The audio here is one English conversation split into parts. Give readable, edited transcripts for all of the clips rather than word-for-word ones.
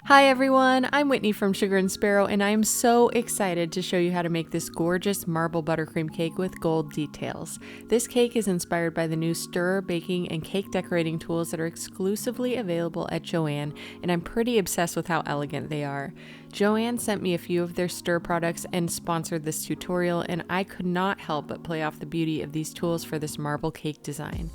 Hi everyone, I'm Whitney from Sugar and Sparrow, and I am so excited to show you how to make this gorgeous marble buttercream cake with gold details. This cake is inspired by the new stir, baking, and cake decorating tools that are exclusively available at JOANN, and I'm pretty obsessed with how elegant they are. JOANN sent me a few of their stir products and sponsored this tutorial, and I could not help but play off the beauty of these tools for this marble cake design.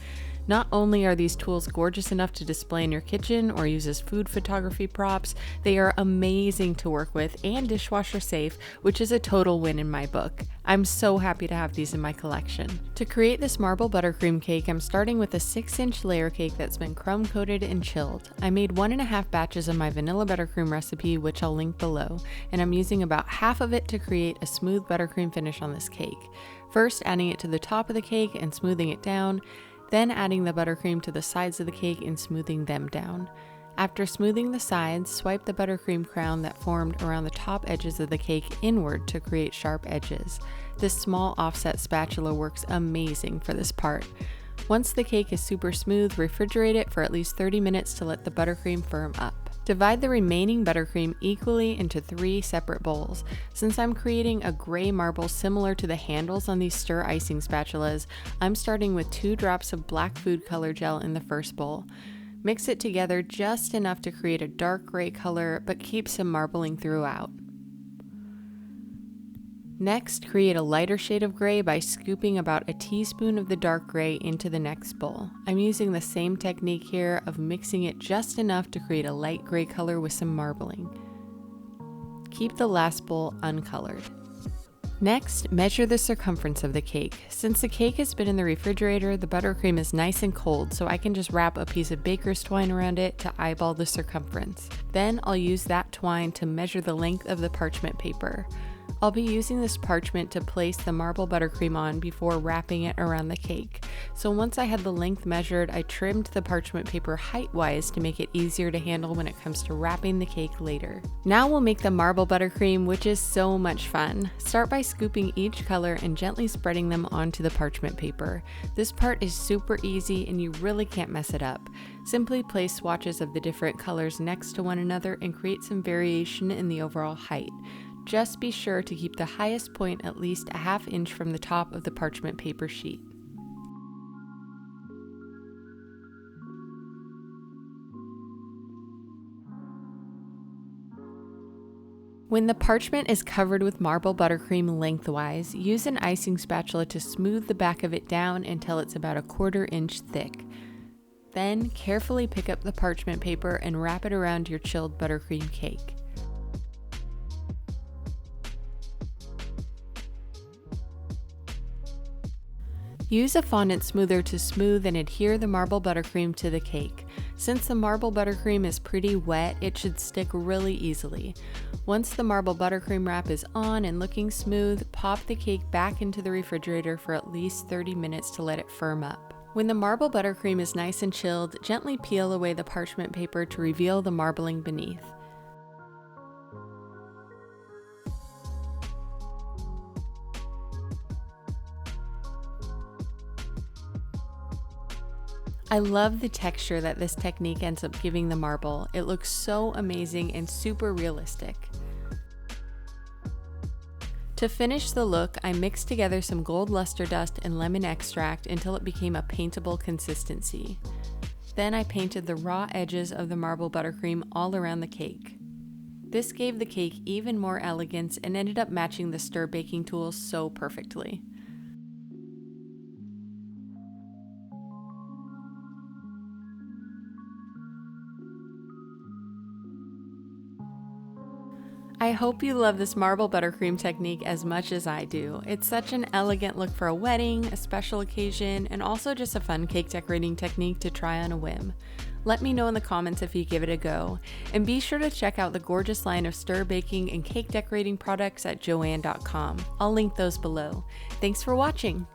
Not only are these tools gorgeous enough to display in your kitchen or use as food photography props, they are amazing to work with and dishwasher safe, which is a total win in my book. I'm so happy to have these in my collection. To create this marble buttercream cake, I'm starting with a 6-inch layer cake that's been crumb coated and chilled. I made 1.5 batches of my vanilla buttercream recipe, which I'll link below, and I'm using about half of it to create a smooth buttercream finish on this cake. First, adding it to the top of the cake and smoothing it down, then adding the buttercream to the sides of the cake and smoothing them down. After smoothing the sides, swipe the buttercream crown that formed around the top edges of the cake inward to create sharp edges. This small offset spatula works amazing for this part. Once the cake is super smooth, refrigerate it for at least 30 minutes to let the buttercream firm up. Divide the remaining buttercream equally into 3 separate bowls. Since I'm creating a gray marble similar to the handles on these stir icing spatulas, I'm starting with 2 drops of black food color gel in the first bowl. Mix it together just enough to create a dark gray color, but keep some marbling throughout. Next, create a lighter shade of gray by scooping about a teaspoon of the dark gray into the next bowl. I'm using the same technique here of mixing it just enough to create a light gray color with some marbling. Keep the last bowl uncolored. Next, measure the circumference of the cake. Since the cake has been in the refrigerator, the buttercream is nice and cold, so I can just wrap a piece of baker's twine around it to eyeball the circumference. Then I'll use that twine to measure the length of the parchment paper. I'll be using this parchment to place the marble buttercream on before wrapping it around the cake. So once I had the length measured, I trimmed the parchment paper height-wise to make it easier to handle when it comes to wrapping the cake later. Now we'll make the marble buttercream, which is so much fun. Start by scooping each color and gently spreading them onto the parchment paper. This part is super easy and you really can't mess it up. Simply place swatches of the different colors next to one another and create some variation in the overall height. Just be sure to keep the highest point at least a ½ inch from the top of the parchment paper sheet. When the parchment is covered with marble buttercream lengthwise, use an icing spatula to smooth the back of it down until it's about a ¼ inch thick. Then carefully pick up the parchment paper and wrap it around your chilled buttercream cake. Use a fondant smoother to smooth and adhere the marble buttercream to the cake. Since the marble buttercream is pretty wet, it should stick really easily. Once the marble buttercream wrap is on and looking smooth, pop the cake back into the refrigerator for at least 30 minutes to let it firm up. When the marble buttercream is nice and chilled, gently peel away the parchment paper to reveal the marbling beneath. I love the texture that this technique ends up giving the marble. It looks so amazing and super realistic. To finish the look, I mixed together some gold luster dust and lemon extract until it became a paintable consistency. Then I painted the raw edges of the marble buttercream all around the cake. This gave the cake even more elegance and ended up matching the stir baking tools so perfectly. I hope you love this marble buttercream technique as much as I do. It's such an elegant look for a wedding, a special occasion, and also just a fun cake decorating technique to try on a whim. Let me know in the comments if you give it a go. And be sure to check out the gorgeous line of stir baking and cake decorating products at joann.com. I'll link those below. Thanks for watching.